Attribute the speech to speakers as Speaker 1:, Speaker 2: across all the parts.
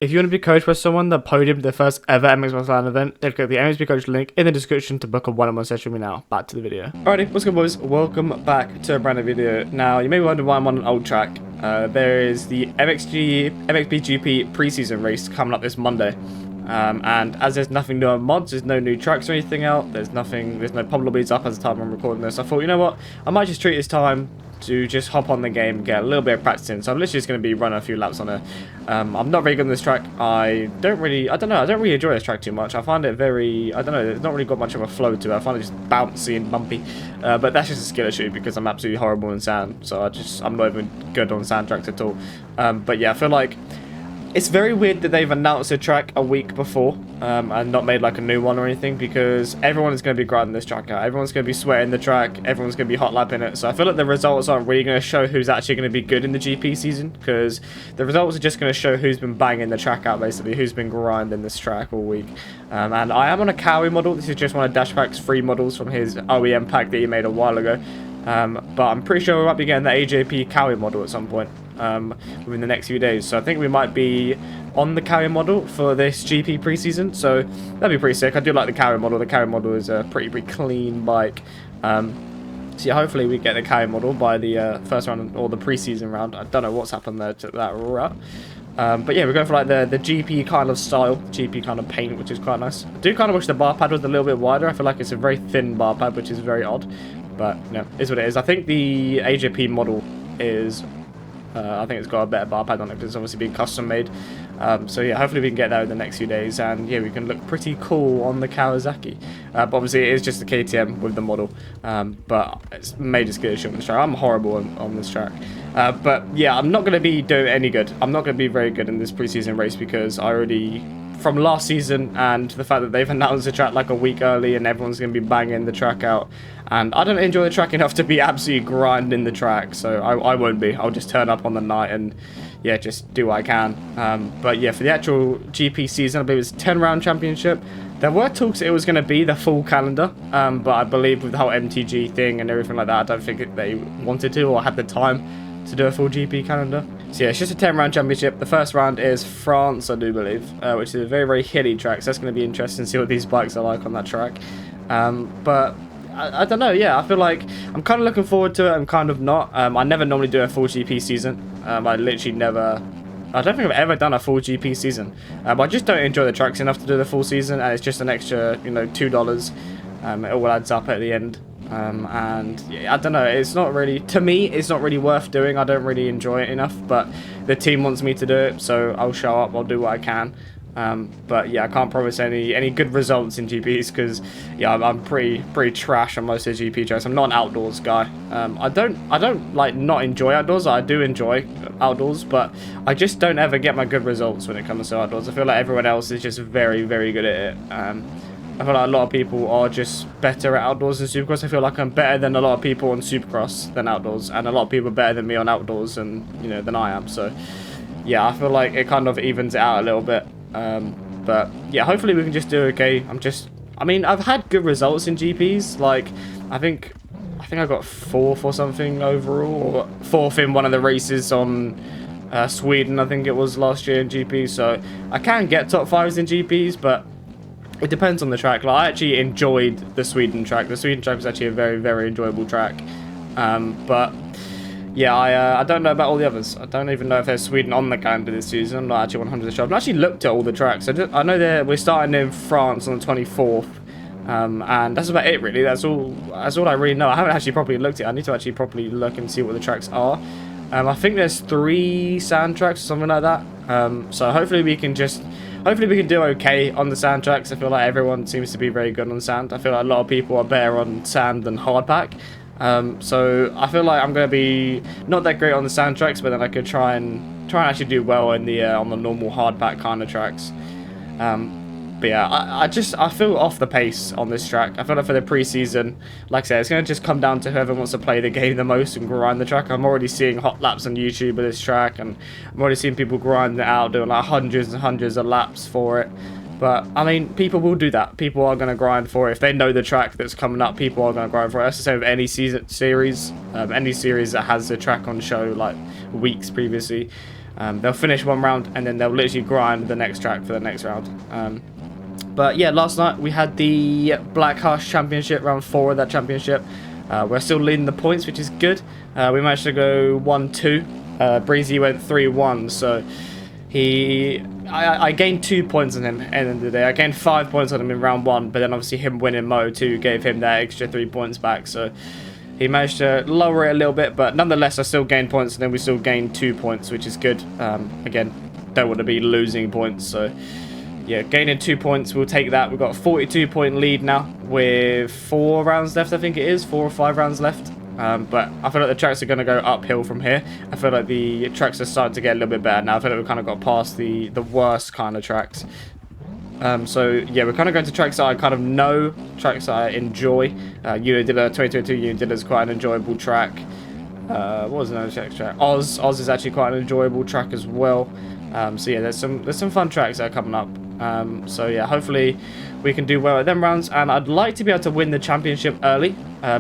Speaker 1: If you want to be coached by someone that podiumed their first ever MXBGP LAN event, then click the MXB Coach link in the description to book a one-on-one session with me now. Back to the video. Alrighty, what's good, boys? Welcome back to a brand new video. Now, you may be wondering why I'm on an old track. There is the MXBGP preseason race coming up this Monday. And as there's nothing new on mods, there's no new tracks or anything out, there's no pub lobbies up as the time I'm recording this, I thought, you know what, I might just treat this time to just hop on the game and get a little bit of practice in. So I'm literally just going to be running a few laps on it. I'm not very good on this track. I don't really enjoy this track too much. I find it very, it's not really got much of a flow to it. I find it just bouncy and bumpy. But that's just a skill issue because I'm absolutely horrible in sand. So I'm not even good on sand tracks at all. But yeah, I feel like it's very weird that they've announced a track a week before and not made like a new one or anything, because everyone is going to be grinding this track out. Everyone's going to be sweating the track. Everyone's going to be hot lapping it. So I feel like the results aren't really going to show who's actually going to be good in the GP season, because the results are just going to show who's been banging the track out, basically, who's been grinding this track all week. And I am on a Cowie model. This is just one of Dashpack's free models from his OEM pack that he made a while ago. But I'm pretty sure we might be getting the AJP Cowie model at some point within the next few days. So I think we might be on the Cowie model for this GP preseason. So that'd be pretty sick. I do like the Cowie model. The Cowie model is a pretty clean bike. So yeah, hopefully we get the Cowie model by the first round or the preseason round. I don't know what's happened there to that rut. But yeah, we're going for like the GP kind of style, GP kind of paint, which is quite nice. I do kind of wish the bar pad was a little bit wider. I feel like it's a very thin bar pad, which is very odd. But, you know, is what it is. I think the AJP model is, I think it's got a better bar pad on it because it's obviously been custom made. So yeah, hopefully we can get that in the next few days, and yeah, we can look pretty cool on the Kawasaki. But obviously it is just the KTM with the model, but it's major skill issue on this track. I'm horrible on this track. But yeah, I'm not going to be doing any good. I'm not going to be very good in this preseason race because I already, from last season and the fact that they've announced the track like a week early and everyone's going to be banging the track out, and I don't enjoy the track enough to be absolutely grinding the track, so I won't be. I'll just turn up on the night and yeah, just do what I can. But yeah, for the actual GP season, I believe it's a 10-round championship. There were talks it was going to be the full calendar, but I believe with the whole MTG thing and everything like that, I don't think they wanted to or had the time to do a full GP calendar. So yeah, it's just a 10-round championship. The first round is France, I do believe, which is a very hilly track, so that's going to be interesting to see what these bikes are like on that track. But I don't know, yeah, I feel like I'm kind of looking forward to it, I'm kind of not. I never normally do a full GP season. I literally never, I don't think I've ever done a full GP season. I just don't enjoy the tracks enough to do the full season, and it's just an extra, you know, $2. It all adds up at the end. And yeah, I don't know, it's not really, to me, it's not really worth doing. I don't really enjoy it enough, but the team wants me to do it, so I'll show up, I'll do what I can. But yeah, I can't promise any good results in GPs because yeah, I'm pretty trash on most of the GP tracks. I'm not an outdoors guy. I don't like not enjoy outdoors. I do enjoy outdoors, but I just don't ever get my good results when it comes to outdoors. I feel like everyone else is just very good at it. I feel like a lot of people are just better at outdoors than Supercross. I feel like I'm better than a lot of people on Supercross than outdoors, and a lot of people are better than me on outdoors and than I am. So yeah, I feel like it kind of evens it out a little bit. But yeah, hopefully we can just do okay. I've had good results in GPs. Like I think I got 4th or something overall, or 4th in one of the races on Sweden, I think it was last year in GP. So I can get top 5s in GPs, but it depends on the track. Like I actually enjoyed the Sweden track. The Sweden track was actually a very enjoyable track. But yeah, I don't know about all the others. I don't even know if there's Sweden on the calendar this season. I'm not actually 100% sure. I've actually looked at all the tracks. I know that we're starting in France on the 24th. And that's about it, really. That's all I really know. I haven't actually properly looked at it. I need to actually properly look and see what the tracks are. I think there's 3 sand tracks or something like that. So hopefully we can do okay on the sand tracks. I feel like everyone seems to be very good on sand. I feel like a lot of people are better on sand than hardpack. So I feel like I'm going to be not that great on the sand tracks, but then I could try and actually do well in the on the normal hardpack kind of tracks. But yeah, I feel off the pace on this track. I feel like for the preseason, like I said, it's going to just come down to whoever wants to play the game the most and grind the track. I'm already seeing hot laps on YouTube of this track, and I'm already seeing people grinding it out, doing like hundreds and hundreds of laps for it. But, I mean, people will do that. People are going to grind for it. If they know the track that's coming up, people are going to grind for it. That's the same with any series that has the track on show, like, weeks previously. They'll finish one round and then they'll literally grind the next track for the next round. But yeah, last night we had the Black Hush Championship, round 4 of that championship. We're still leading the points, which is good. We managed to go 1-2. Breezy went 3-1, so I gained 2 points on him at the end of the day. I gained 5 points on him in round 1, but then obviously him winning Mo 2 gave him that extra 3 points back, so he managed to lower it a little bit, but nonetheless I still gained points, and then we still gained 2 points, which is good. Again, don't want to be losing points, so yeah, gaining 2 points, we'll take that. We've got a 42-point lead now with 4 rounds left, I think it is, 4 or 5 rounds left. But I feel like the tracks are going to go uphill from here. I feel like the tracks are starting to get a little bit better now. I feel like we've kind of got past the worst kind of tracks. So yeah, we're kind of going to tracks that I kind of know, tracks that I enjoy. Unadilla 2022 Unadilla is quite an enjoyable track. What was another track? Oz is actually quite an enjoyable track as well. So yeah, there's some fun tracks that are coming up. So yeah, hopefully we can do well at them rounds, and I'd like to be able to win the championship early.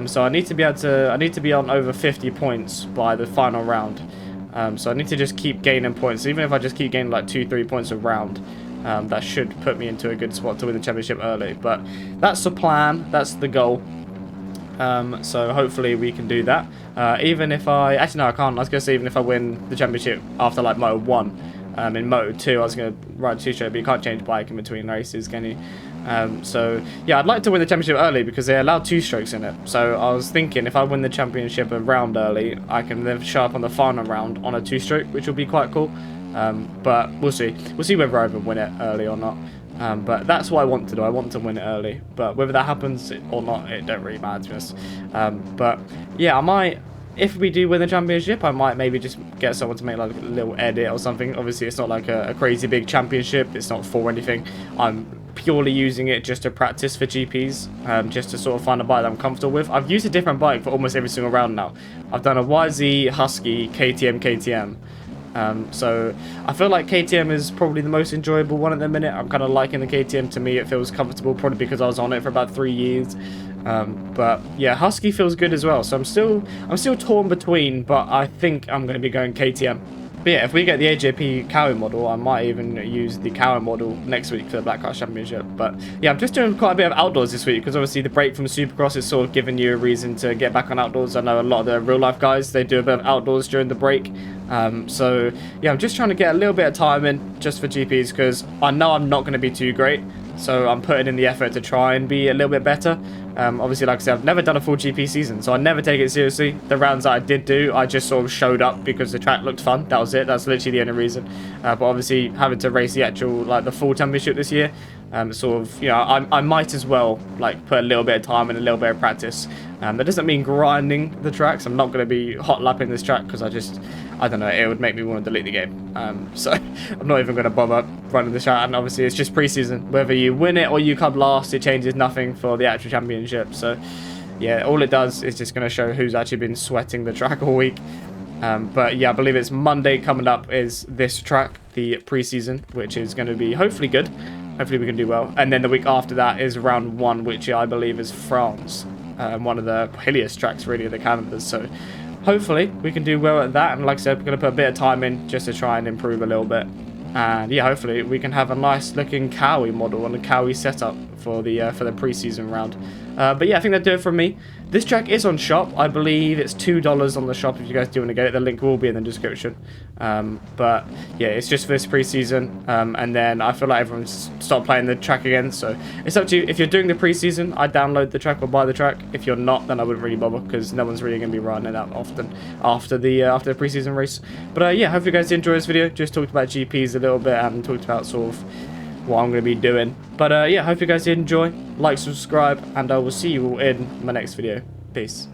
Speaker 1: So I need to be on over 50 points by the final round. So I need to just keep gaining points. Even if I just keep gaining like 2-3 points a round, that should put me into a good spot to win the championship early. But that's the plan. That's the goal. So hopefully we can do that. Even if actually no, I can't. I was gonna say even if I win the championship after like Moto 1. In Moto 2, I was going to ride 2-stroke, but you can't change bike in between races, can you? So, yeah, I'd like to win the championship early because they allow 2-strokes in it. So, I was thinking if I win the championship a round early, I can then show up on the final round on a 2-stroke, which will be quite cool. But we'll see. We'll see whether I even win it early or not. But that's what I want to do. I want to win it early. But whether that happens or not, it don't really matter to us. But, yeah, I might... If we do win the championship, I might maybe just get someone to make like a little edit or something. Obviously, it's not like a crazy big championship. It's not for anything. I'm purely using it just to practice for GPs, just to sort of find a bike that I'm comfortable with. I've used a different bike for almost every single round now. I've done a YZ, Husky, KTM. So I feel like KTM is probably the most enjoyable one at the minute. I'm kind of liking the KTM. To me, it feels comfortable, probably because I was on it for about 3 years. But yeah, Husky feels good as well. So I'm still torn between, but I think I'm going to be going KTM. But yeah, if we get the AJP Cowie model, I might even use the Cowie model next week for the Black Hush Championship. But yeah, I'm just doing quite a bit of outdoors this week because obviously the break from Supercross is sort of giving you a reason to get back on outdoors. I know a lot of the real life guys, they do a bit of outdoors during the break. So yeah, I'm just trying to get a little bit of time in just for GPs because I know I'm not going to be too great. So I'm putting in the effort to try and be a little bit better. Obviously, like I said, I've never done a full GP season, so I never take it seriously. The rounds that I did do, I just sort of showed up because the track looked fun. That was it. That's literally the only reason. But obviously, having to race the actual, like the full championship this year, sort of, you know, I might as well like put a little bit of time and a little bit of practice. That doesn't mean grinding the tracks. I'm not going to be hot lapping this track because I don't know, it would make me want to delete the game. So I'm not even going to bother running the track. And obviously, it's just preseason. Whether you win it or you come last, it changes nothing for the actual championship. So yeah, all it does is just going to show who's actually been sweating the track all week. But yeah, I believe it's Monday coming up is this track, the preseason, which is going to be hopefully good. Hopefully we can do well. And then the week after that is round 1, which I believe is France. One of the hilliest tracks really of the calendars. So hopefully we can do well at that. And like I said, we're going to put a bit of time in just to try and improve a little bit. And yeah, hopefully we can have a nice looking Cowie model and a Cowie setup for the preseason round. But yeah, I think that'll do it from me. This track is on shop. I believe it's $2 on the shop if you guys do want to get it. The link will be in the description. But yeah, it's just for this preseason. And then I feel like everyone's stopped playing the track again. So it's up to you. If you're doing the preseason, I download the track or buy the track. If you're not, then I wouldn't really bother because no one's really going to be riding it that often after the preseason race. But yeah, hope you guys enjoy this video. Just talked about GPs a little bit and talked about sort of what I'm going to be doing. But yeah, hope you guys did enjoy. Like, subscribe, and I will see you all in my next video. Peace.